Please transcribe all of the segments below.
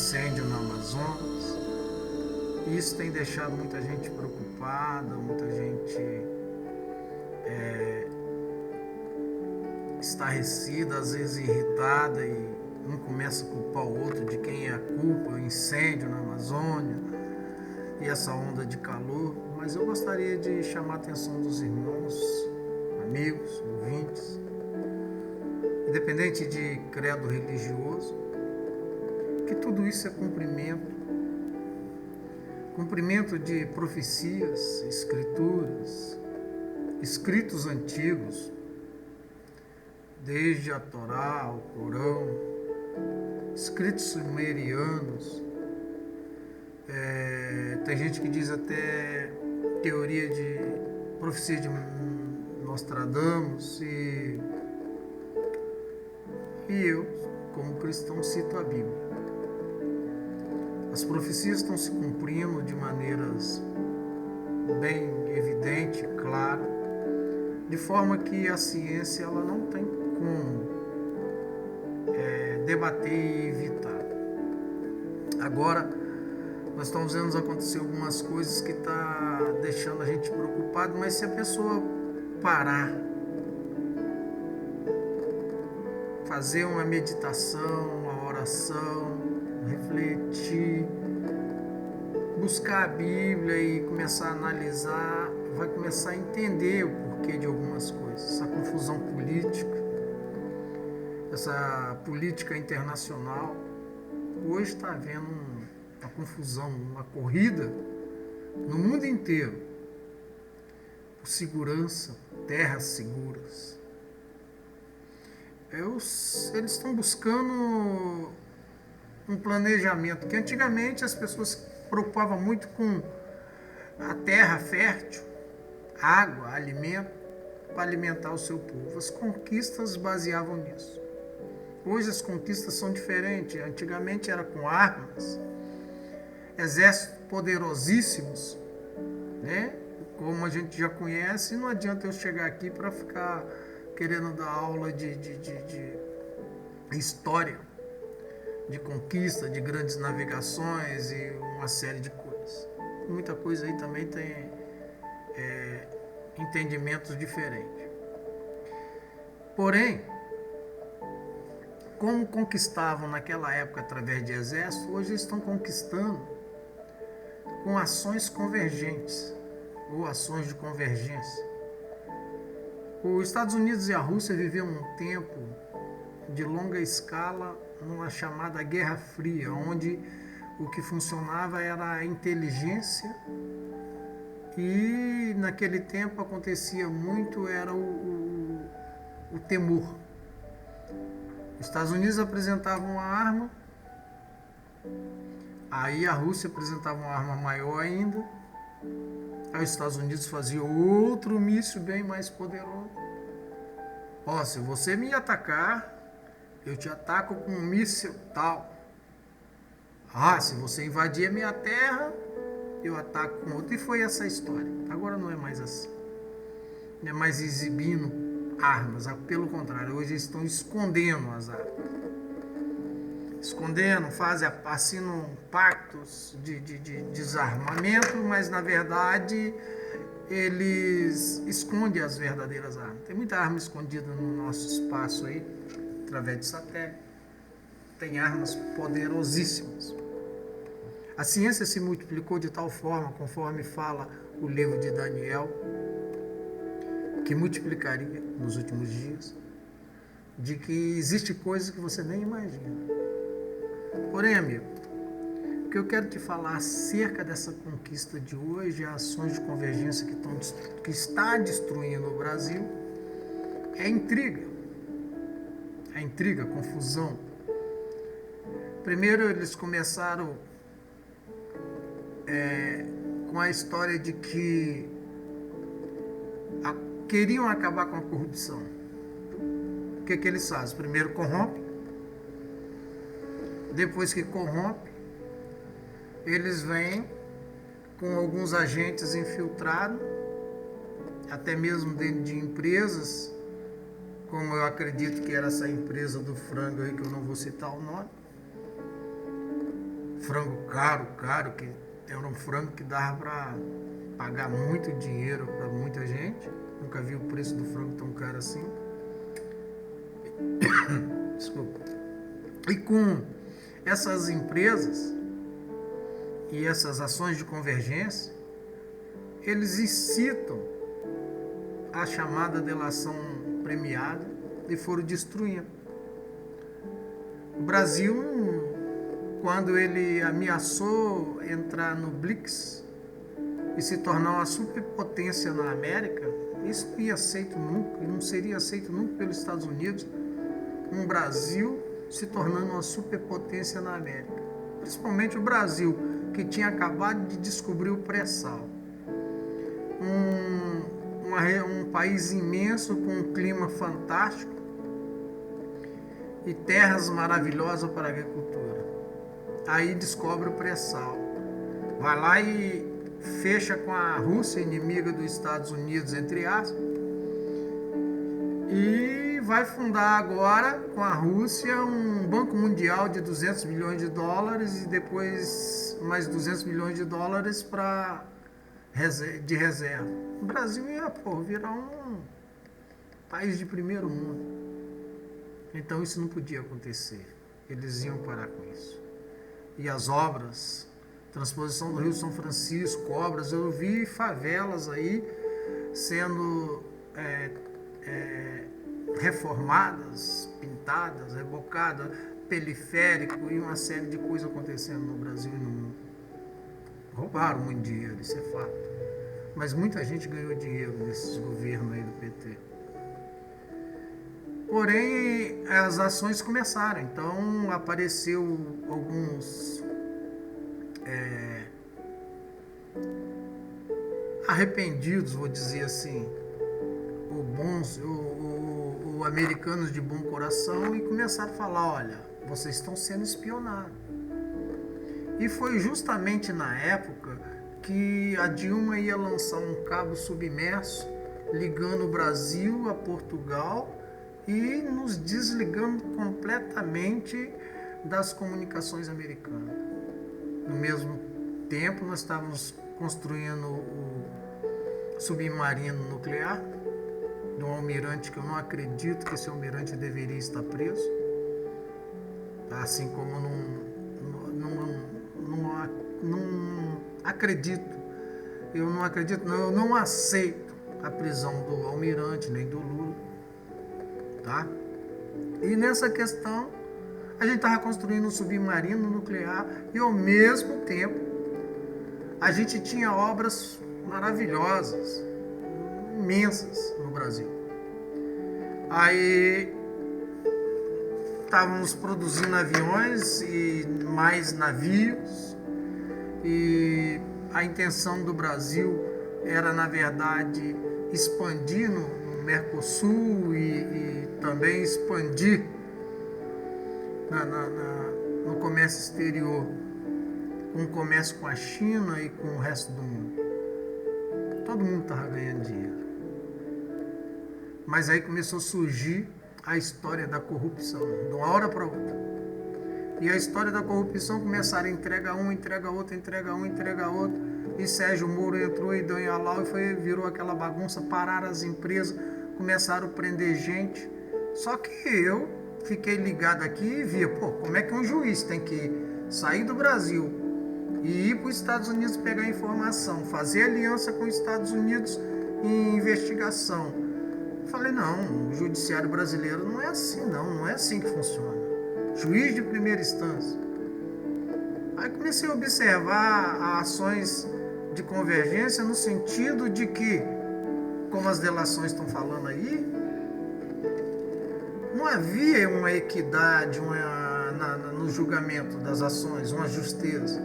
incêndio no Amazonas. Isso tem deixado muita gente preocupada, muita gente estarrecida, às vezes irritada, e um começa a culpar o outro de quem é a culpa, o incêndio na Amazônia e essa onda de calor. Mas eu gostaria de chamar a atenção dos irmãos, amigos, ouvintes, independente de credo religioso, que tudo isso é cumprimento de profecias, escrituras, escritos antigos, desde a Torá, o Corão, escritos sumerianos. Tem gente que diz até teoria de profecia de Nostradamus, e eu, como cristão, cito a Bíblia. As profecias estão se cumprindo de maneiras bem evidente, clara, de forma que a ciência ela não tem como debater e evitar. Agora, nós estamos vendo acontecer algumas coisas que está deixando a gente preocupado, mas se a pessoa parar, fazer uma meditação, uma oração, refletir, buscar a Bíblia e começar a analisar, vai começar a entender o porquê de algumas coisas. Essa confusão política, essa política internacional, hoje está havendo uma confusão, uma corrida no mundo inteiro por segurança, terras seguras. Eles estão buscando um planejamento que antigamente as pessoas se preocupavam muito com a terra fértil, água, alimento, para alimentar o seu povo. As conquistas baseavam nisso. Hoje as conquistas são diferentes. Antigamente era com armas, exércitos poderosíssimos, né? Como a gente já conhece. Não adianta eu chegar aqui para ficar querendo dar aula de história, de conquista, de grandes navegações e uma série de coisas. Muita coisa aí também tem entendimentos diferentes. Porém, como conquistavam naquela época através de exército, hoje eles estão conquistando com ações convergentes ou ações de convergência. Os Estados Unidos e a Rússia viviam um tempo de longa escala numa chamada Guerra Fria, onde o que funcionava era a inteligência, e naquele tempo acontecia muito era o temor. Os Estados Unidos apresentavam uma arma, aí a Rússia apresentava uma arma maior ainda, aí os Estados Unidos faziam outro míssil bem mais poderoso. Se você me atacar, eu te ataco com um míssil tal. Se você invadir a minha terra, eu ataco com outro. E foi essa a história. Agora não é mais assim. Não é mais exibindo armas. Pelo contrário, hoje eles estão escondendo as armas. Escondendo, assinam pactos de desarmamento, mas na verdade eles escondem as verdadeiras armas. Tem muita arma escondida no nosso espaço aí, através de satélite. Tem armas poderosíssimas. A ciência se multiplicou de tal forma, conforme fala o livro de Daniel, que multiplicaria nos últimos dias, de que existe coisas que você nem imagina. Porém, amigo, o que eu quero te falar acerca dessa conquista de hoje, as ações de convergência que está destruindo o Brasil, é intriga. A intriga, a confusão. Primeiro eles começaram com a história de que queriam acabar com a corrupção. O que eles fazem? Primeiro corrompe, depois que corrompe, eles vêm com alguns agentes infiltrados, até mesmo dentro de empresas, como eu acredito que era essa empresa do frango aí, que eu não vou citar o nome. frango caro, que era um frango que dava para pagar muito dinheiro para muita gente. Nunca vi o preço do frango tão caro assim. Desculpa. E com essas empresas e essas ações de convergência, eles incitam a chamada delação premiada e foram destruindo. O Brasil, quando ele ameaçou entrar no BRICS e se tornar uma superpotência na América, isso não ia aceito nunca, e não seria aceito nunca pelos Estados Unidos, um Brasil se tornando uma superpotência na América. Principalmente o Brasil, que tinha acabado de descobrir o pré-sal. Um país imenso, com um clima fantástico e terras maravilhosas para a agricultura. Aí descobre o pré-sal. Vai lá e fecha com a Rússia, inimiga dos Estados Unidos, entre aspas, e vai fundar agora com a Rússia um banco mundial de 200 bilhões de dólares e depois mais 200 bilhões de dólares de reserva. O Brasil ia virar um país de primeiro mundo. Então isso não podia acontecer. Eles iam parar com isso. E as obras, transposição do Rio São Francisco, obras, eu vi favelas aí sendo reformadas, pintadas, rebocadas, periférico e uma série de coisas acontecendo no Brasil e no mundo. Roubaram muito dinheiro, isso é fato. Mas muita gente ganhou dinheiro nesses governos aí do PT. Porém, as ações começaram. Então, apareceu alguns arrependidos, vou dizer assim, ou americanos de bom coração, e começaram a falar, olha, vocês estão sendo espionados. E foi justamente na época que a Dilma ia lançar um cabo submerso ligando o Brasil a Portugal e nos desligando completamente das comunicações americanas. No mesmo tempo, nós estávamos construindo o submarino nuclear de um almirante que eu não acredito que esse almirante deveria estar preso, assim como não acredito, eu não aceito a prisão do almirante nem do Lula, tá? E nessa questão a gente estava construindo um submarino nuclear e ao mesmo tempo a gente tinha obras maravilhosas, imensas no Brasil. Aí estávamos produzindo aviões e mais navios, e a intenção do Brasil era, na verdade, expandir no Mercosul e também expandir no comércio exterior, com o comércio com a China e com o resto do mundo. Todo mundo estava ganhando dinheiro. Mas aí começou a surgir a história da corrupção, de uma hora para outra. E a história da corrupção começaram a entregar um, entrega outro, entrega um, entrega outro. E Sérgio Moro entrou e deu em alau e virou aquela bagunça, pararam as empresas, começaram a prender gente. Só que eu fiquei ligado aqui e via, como é que um juiz tem que sair do Brasil e ir para os Estados Unidos pegar informação, fazer aliança com os Estados Unidos em investigação. Falei, não, o judiciário brasileiro não é assim, não é assim que funciona. Juiz de primeira instância. Aí comecei a observar ações de convergência no sentido de que, como as delações estão falando aí, não havia uma equidade no julgamento das ações, uma justeza.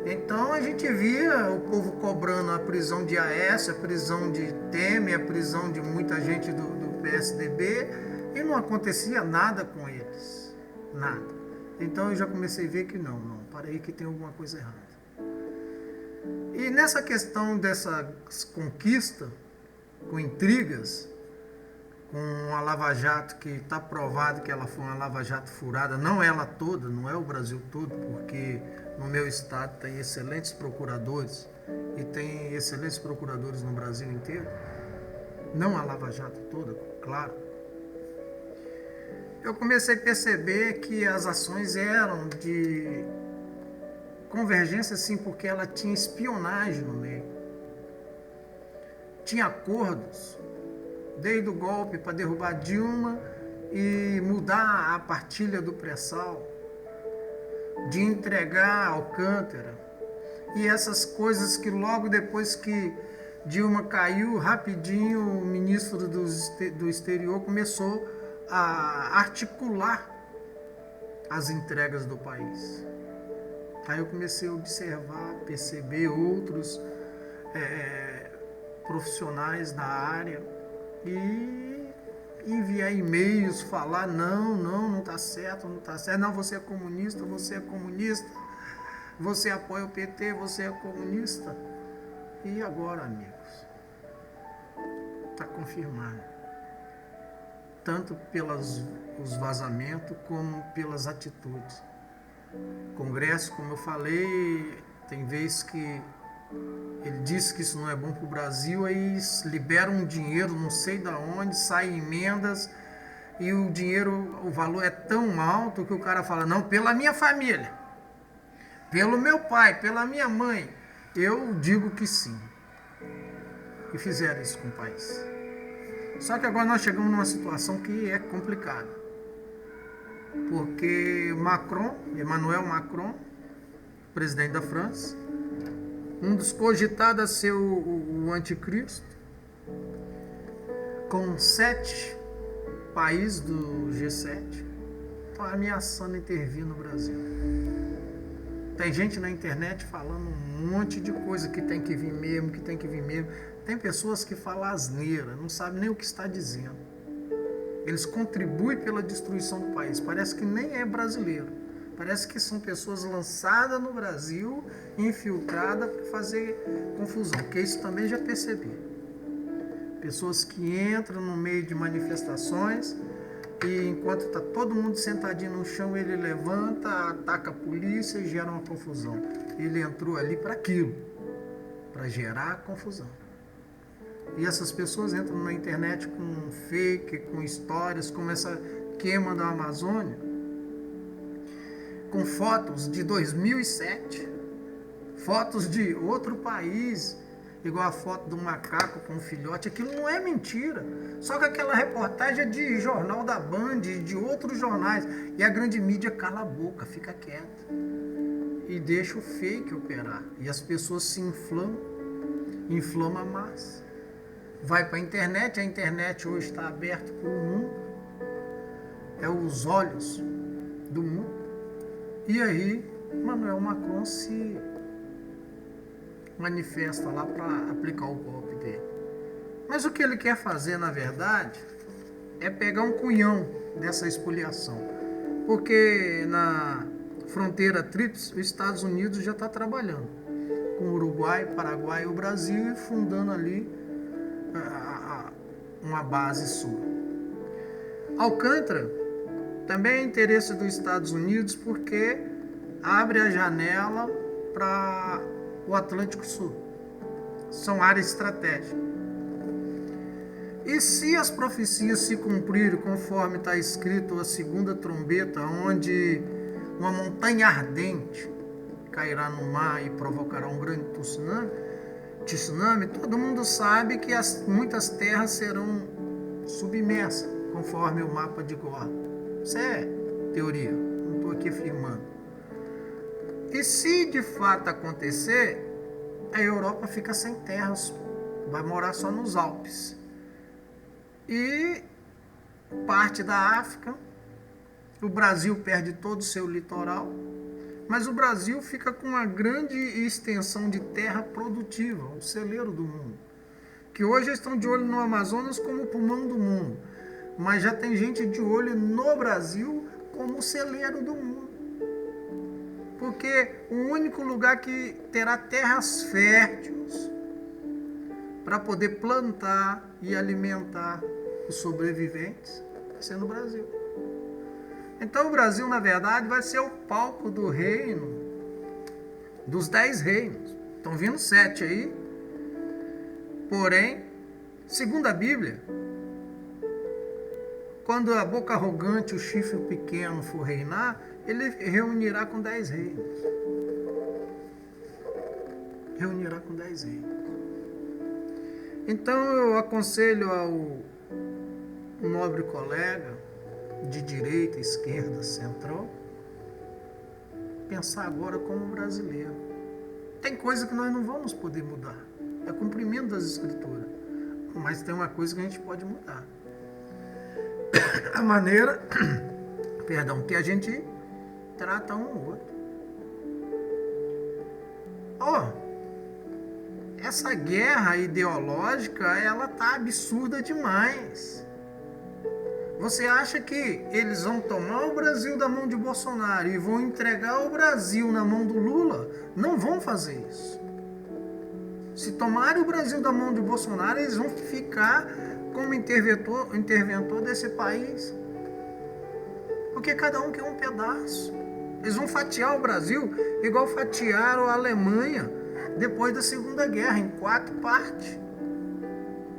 Então a gente via o povo cobrando a prisão de Aécio, a prisão de Temer, a prisão de muita gente do PSDB, e não acontecia nada com eles. Nada. Então eu já comecei a ver que não, para aí que tem alguma coisa errada. E nessa questão dessa conquista, com intrigas, com a Lava Jato, que está provado que ela foi uma Lava Jato furada, não ela toda, não é o Brasil todo, porque no meu estado tem excelentes procuradores e tem excelentes procuradores no Brasil inteiro, não a Lava Jato toda, claro. Eu comecei a perceber que as ações eram de convergência, sim, porque ela tinha espionagem no meio. Tinha acordos, desde o golpe para derrubar Dilma e mudar a partilha do pré-sal, de entregar Alcântara. E essas coisas que logo depois que Dilma caiu, rapidinho o ministro do exterior começou a articular as entregas do país. Aí eu comecei a observar, perceber outros profissionais da área e enviar e-mails, falar não está certo, não, você é comunista, você apoia o PT, você é comunista. E agora, amigos, está confirmado. Tanto pelos vazamentos como pelas atitudes. Congresso, como eu falei, tem vezes que ele diz que isso não é bom para o Brasil, aí libera um dinheiro, não sei de onde, saem emendas, e o dinheiro, o valor é tão alto que o cara fala, não, pela minha família, pelo meu pai, pela minha mãe, eu digo que sim. E fizeram isso com o país. Só que agora nós chegamos numa situação que é complicada. Porque Emmanuel Macron, presidente da França, um dos cogitados a ser o anticristo, com 7 países do G7, estão ameaçando intervir no Brasil. Tem gente na internet falando um monte de coisa que tem que vir mesmo, Tem pessoas que falam asneira, não sabem nem o que está dizendo. Eles contribuem pela destruição do país. Parece que nem é brasileiro. Parece que são pessoas lançadas no Brasil, infiltradas para fazer confusão. Porque isso também já percebi. Pessoas que entram no meio de manifestações e enquanto está todo mundo sentadinho no chão, ele levanta, ataca a polícia e gera uma confusão. Ele entrou ali para aquilo, para gerar confusão. E essas pessoas entram na internet com fake, com histórias, como essa queima da Amazônia, com fotos de 2007, fotos de outro país, igual a foto do macaco com um filhote. Aquilo não é mentira. Só que aquela reportagem é de jornal da Band, de outros jornais. E a grande mídia cala a boca, fica quieta. E deixa o fake operar. E as pessoas se inflamam a massa. Vai para a internet hoje está aberta para o mundo. É os olhos do mundo. E aí, Emmanuel Macron se manifesta lá para aplicar o golpe dele. Mas o que ele quer fazer, na verdade, é pegar um cunhão dessa expoliação. Porque na fronteira tríplice, os Estados Unidos já está trabalhando com o Uruguai, Paraguai e o Brasil, e fundando ali uma base sua. Alcântara também é interesse dos Estados Unidos porque abre a janela para o Atlântico Sul. São áreas estratégicas. E se as profecias se cumprirem conforme está escrito a segunda trombeta, onde uma montanha ardente cairá no mar e provocará um grande tsunami, todo mundo sabe que muitas terras serão submersas, conforme o mapa de Goa. Isso é teoria, não estou aqui afirmando. E se de fato acontecer, a Europa fica sem terras, vai morar só nos Alpes. E parte da África, o Brasil perde todo o seu litoral, mas o Brasil fica com uma grande extensão de terra produtiva, o celeiro do mundo, que hoje estão de olho no Amazonas como o pulmão do mundo, mas já tem gente de olho no Brasil como o celeiro do mundo, porque o único lugar que terá terras férteis para poder plantar e alimentar únicos sobreviventes vai ser no Brasil. Então o Brasil, na verdade, vai ser o palco do reino, dos 10 reinos. Estão vindo 7 aí. Porém, segundo a Bíblia, quando a boca arrogante, o chifre pequeno for reinar, ele reunirá com 10 reinos. Reunirá com 10 reinos. Então eu aconselho ao nobre colega de direita, esquerda, central, pensar agora como brasileiro. Tem coisa que nós não vamos poder mudar. É cumprimento das escrituras. Mas tem uma coisa que a gente pode mudar. A maneira, que a gente trata um ou outro. Essa guerra ideológica, ela tá absurda demais. Você acha que eles vão tomar o Brasil da mão de Bolsonaro e vão entregar o Brasil na mão do Lula? Não vão fazer isso. Se tomarem o Brasil da mão de Bolsonaro, eles vão ficar como interventor desse país. Porque cada um quer um pedaço. Eles vão fatiar o Brasil igual fatiaram a Alemanha depois da Segunda Guerra, em 4 partes.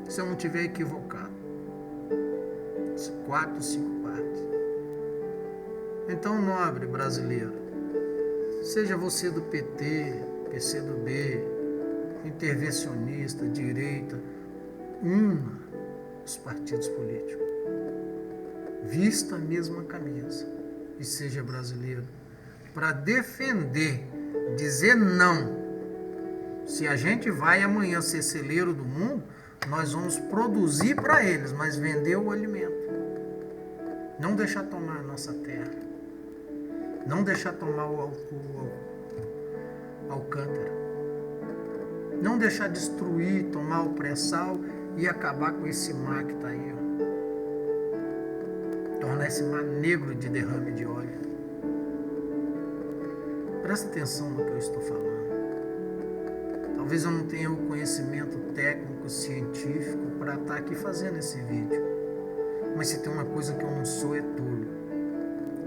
Se eu não estiver equivocado. 4, 5 partes. Então, nobre brasileiro, seja você do PT, PCdoB, intervencionista, direita, una os partidos políticos. Vista a mesma camisa e seja brasileiro para defender, dizer não. Se a gente vai amanhã ser celeiro do mundo, nós vamos produzir para eles, mas vender o alimento. Não deixar tomar a nossa terra. Não deixar tomar o Alcântara. Não deixar destruir, tomar o pré-sal e acabar com esse mar que está aí. Tornar esse mar negro de derrame de óleo. Presta atenção no que eu estou falando. Talvez eu não tenha o conhecimento técnico, científico para estar aqui fazendo esse vídeo. Mas se tem uma coisa que eu não sou, é tolo.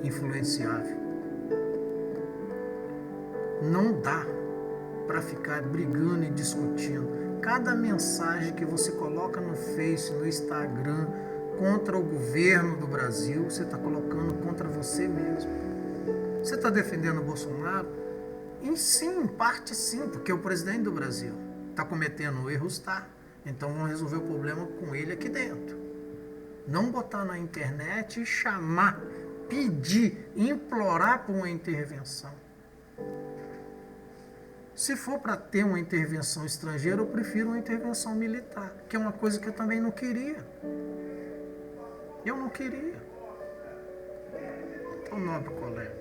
Influenciável. Não dá para ficar brigando e discutindo. Cada mensagem que você coloca no Face, no Instagram, contra o governo do Brasil, você está colocando contra você mesmo. Você está defendendo o Bolsonaro? Em parte sim, porque o presidente do Brasil está cometendo erros, tá? Então vamos resolver o problema com ele aqui dentro. Não botar na internet e chamar, pedir, implorar por uma intervenção. Se for para ter uma intervenção estrangeira, eu prefiro uma intervenção militar, que é uma coisa que eu também não queria. Eu não queria. Então, nobre colega,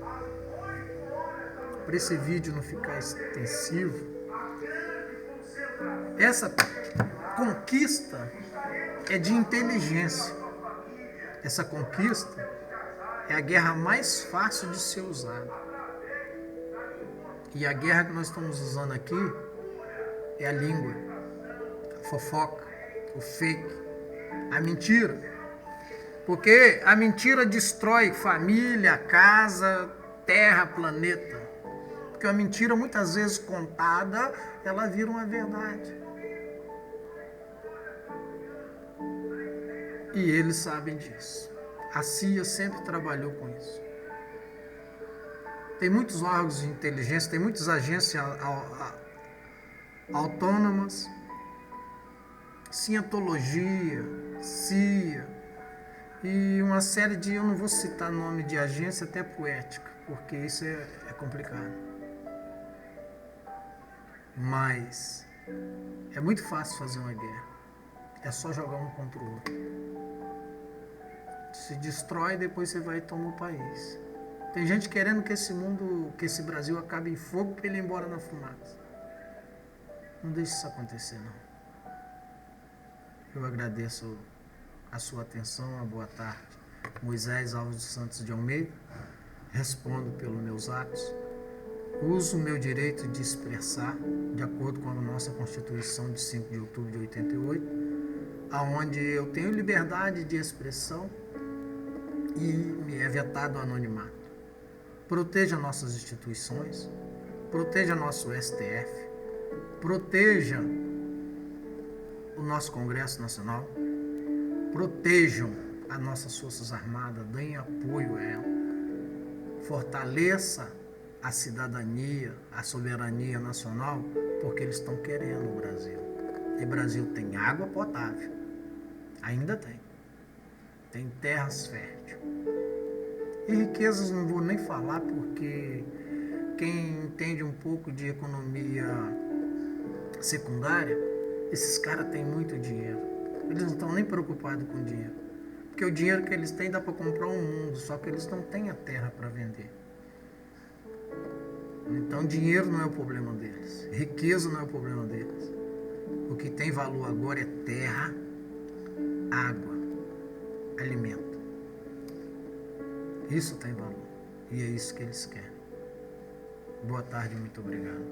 para esse vídeo não ficar extensivo, essa conquista é de inteligência. Essa conquista é a guerra mais fácil de ser usada. E a guerra que nós estamos usando aqui é a língua, a fofoca, o fake, a mentira. Porque a mentira destrói família, casa, terra, planeta. Porque a mentira, muitas vezes contada, ela vira uma verdade. E eles sabem disso. A CIA sempre trabalhou com isso. Tem muitos órgãos de inteligência, tem muitas agências autônomas, cientologia, CIA, e uma série de, eu não vou citar nome de agência, até poética, porque isso é complicado. Mas é muito fácil fazer uma guerra. É só jogar um contra o outro. Se destrói, depois você vai e toma o país. Tem gente querendo que esse Brasil acabe em fogo para ele ir embora na fumaça. Não deixe isso acontecer, não. Eu agradeço a sua atenção, a boa tarde. Moisés Alves dos Santos de Almeida. Respondo pelos meus atos. Uso o meu direito de expressar, de acordo com a nossa Constituição de 5 de outubro de 88, onde eu tenho liberdade de expressão e me é vetado o anonimato. Proteja nossas instituições, proteja nosso STF, proteja o nosso Congresso Nacional, protejam as nossas Forças Armadas, deem apoio a ela, fortaleça a cidadania, a soberania nacional, porque eles estão querendo o Brasil. E o Brasil tem água potável, ainda tem terras férteis. E riquezas não vou nem falar, porque quem entende um pouco de economia secundária, esses caras têm muito dinheiro. Eles não estão nem preocupados com dinheiro. Porque o dinheiro que eles têm dá para comprar um mundo, só que eles não têm a terra para vender. Então dinheiro não é o problema deles. Riqueza não é o problema deles. O que tem valor agora é terra, água, alimento. Isso tem valor. E é isso que eles querem. Boa tarde, muito obrigado.